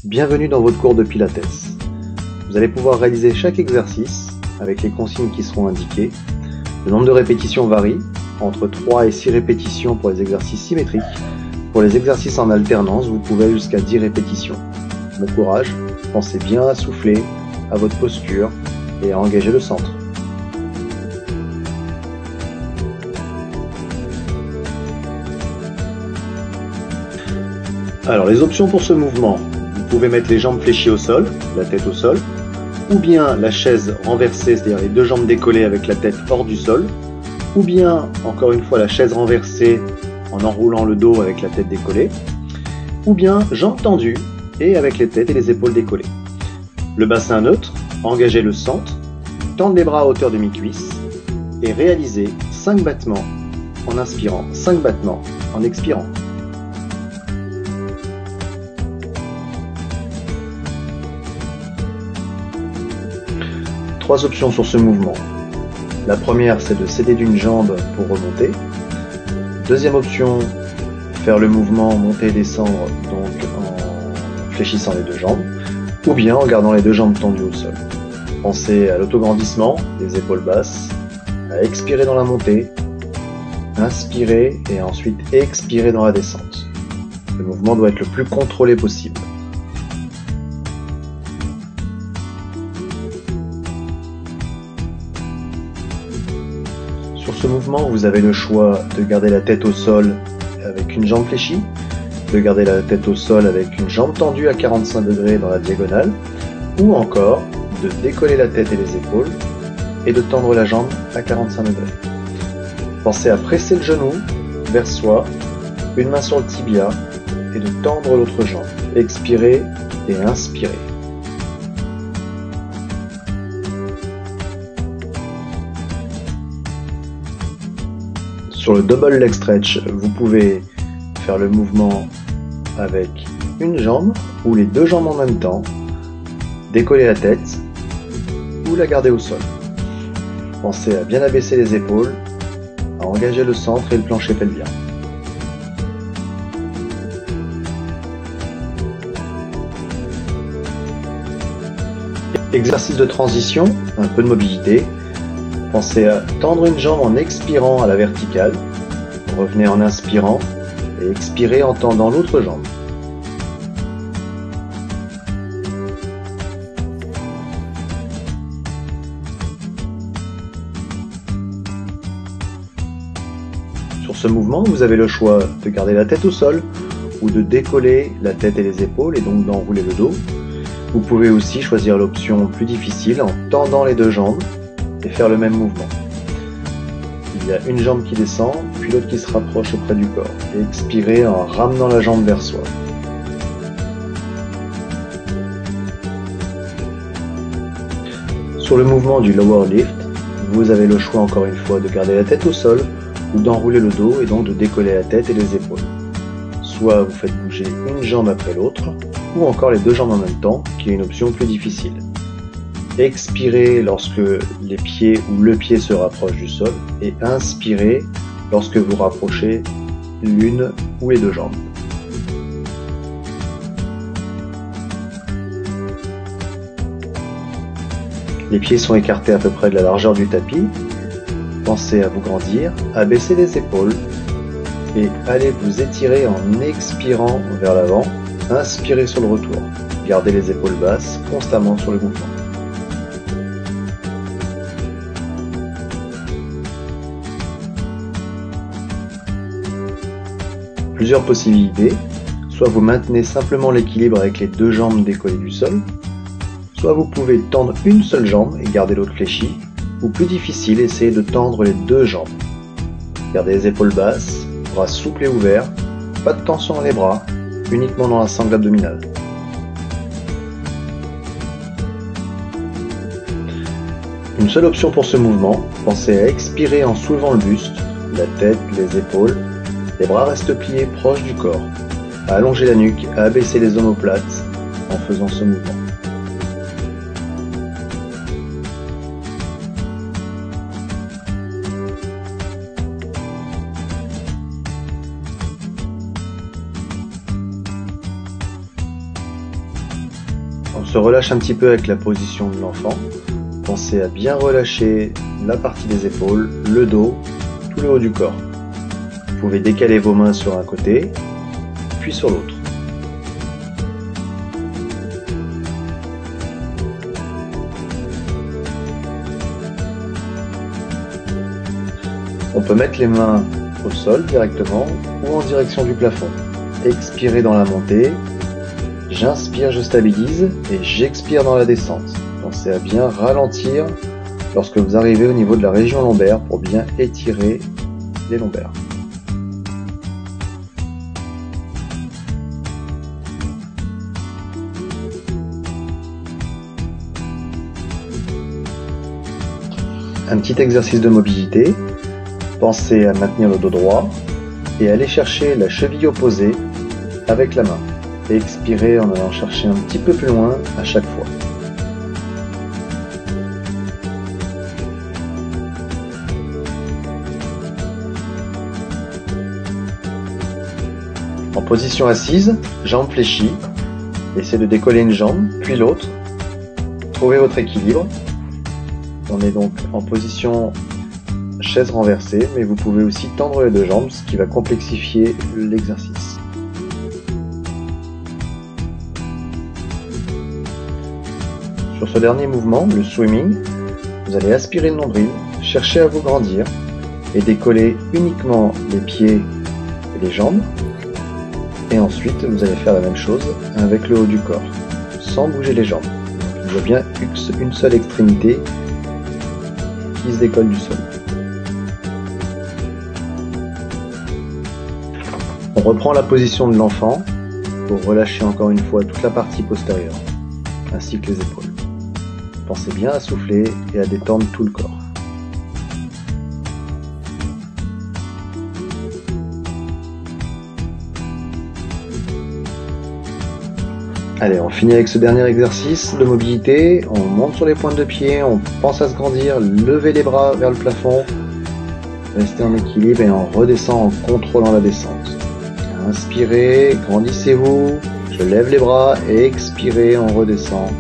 Bienvenue dans votre cours de Pilates. Vous allez pouvoir réaliser chaque exercice avec les consignes qui seront indiquées. Le nombre de répétitions varie, entre 3 et 6 répétitions pour les exercices symétriques. Pour les exercices en alternance, vous pouvez aller jusqu'à 10 répétitions. Bon courage, pensez bien à souffler, à votre posture et à engager le centre. Alors les options pour ce mouvement, vous pouvez mettre les jambes fléchies au sol, la tête au sol, ou bien la chaise renversée, c'est-à-dire les deux jambes décollées avec la tête hors du sol, ou bien, encore une fois, la chaise renversée en enroulant le dos avec la tête décollée, ou bien jambes tendues et avec les têtes et les épaules décollées. Le bassin neutre, engagez le centre, tendre les bras à hauteur de mi-cuisse et réalisez 5 battements en inspirant, 5 battements en expirant. Trois options sur ce mouvement. La première, c'est de céder d'une jambe pour remonter. Deuxième option, faire le mouvement monter et descendre donc en fléchissant les deux jambes, ou bien en gardant les deux jambes tendues au sol. Pensez à l'autograndissement, les épaules basses, à expirer dans la montée, inspirer et ensuite expirer dans la descente. Le mouvement doit être le plus contrôlé possible. Sur ce mouvement, vous avez le choix de garder la tête au sol avec une jambe fléchie, de garder la tête au sol avec une jambe tendue à 45 degrés dans la diagonale, ou encore de décoller la tête et les épaules et de tendre la jambe à 45 degrés. Pensez à presser le genou vers soi, une main sur le tibia et de tendre l'autre jambe. Expirez et inspirez. Sur le double leg stretch, vous pouvez faire le mouvement avec une jambe ou les deux jambes en même temps, décoller la tête ou la garder au sol. Pensez à bien abaisser les épaules, à engager le centre et le plancher pelvien. Exercice de transition, un peu de mobilité. Pensez à tendre une jambe en expirant à la verticale. Revenez en inspirant et expirez en tendant l'autre jambe. Sur ce mouvement, vous avez le choix de garder la tête au sol ou de décoller la tête et les épaules et donc d'enrouler le dos. Vous pouvez aussi choisir l'option plus difficile en tendant les deux jambes et faire le même mouvement. Il y a une jambe qui descend, puis l'autre qui se rapproche auprès du corps. Et expirez en ramenant la jambe vers soi. Sur le mouvement du lower lift, vous avez le choix encore une fois de garder la tête au sol ou d'enrouler le dos et donc de décoller la tête et les épaules. Soit vous faites bouger une jambe après l'autre, ou encore les deux jambes en même temps, qui est une option plus difficile. Expirez lorsque les pieds ou le pied se rapprochent du sol et inspirez lorsque vous rapprochez l'une ou les deux jambes. Les pieds sont écartés à peu près de la largeur du tapis. Pensez à vous grandir, à baisser les épaules et allez vous étirer en expirant vers l'avant. Inspirez sur le retour. Gardez les épaules basses constamment sur le mouvement. Plusieurs possibilités, soit vous maintenez simplement l'équilibre avec les deux jambes décollées du sol, soit vous pouvez tendre une seule jambe et garder l'autre fléchie, ou plus difficile, essayez de tendre les deux jambes. Gardez les épaules basses, bras souples et ouverts, pas de tension dans les bras, uniquement dans la sangle abdominale. Une seule option pour ce mouvement, pensez à expirer en soulevant le buste, la tête, les épaules. Les bras restent pliés proches du corps, à allonger la nuque, à abaisser les omoplates en faisant ce mouvement. On se relâche un petit peu avec la position de l'enfant. Pensez à bien relâcher la partie des épaules, le dos, tout le haut du corps. Vous pouvez décaler vos mains sur un côté, puis sur l'autre. On peut mettre les mains au sol directement ou en direction du plafond. Expirez dans la montée. J'inspire, je stabilise et j'expire dans la descente. Pensez à bien ralentir lorsque vous arrivez au niveau de la région lombaire pour bien étirer les lombaires. Un petit exercice de mobilité. Pensez à maintenir le dos droit et aller chercher la cheville opposée avec la main. Et expirez en allant chercher un petit peu plus loin à chaque fois. En position assise, jambes fléchies, essayez de décoller une jambe, puis l'autre. Trouvez votre équilibre. On est donc en position chaise renversée, mais vous pouvez aussi tendre les deux jambes, ce qui va complexifier l'exercice. Sur ce dernier mouvement, le swimming, vous allez aspirer le nombril, chercher à vous grandir et décoller uniquement les pieds et les jambes. Et ensuite, vous allez faire la même chose avec le haut du corps, sans bouger les jambes. Il y a bien une seule extrémité qui se décolle du sol. On reprend la position de l'enfant pour relâcher encore une fois toute la partie postérieure, ainsi que les épaules. Pensez bien à souffler et à détendre tout le corps. Allez, on finit avec ce dernier exercice de mobilité. On monte sur les pointes de pied, on pense à se grandir, lever les bras vers le plafond, restez en équilibre et on redescend en contrôlant la descente. Inspirez, grandissez-vous, je lève les bras et expirez, on redescend.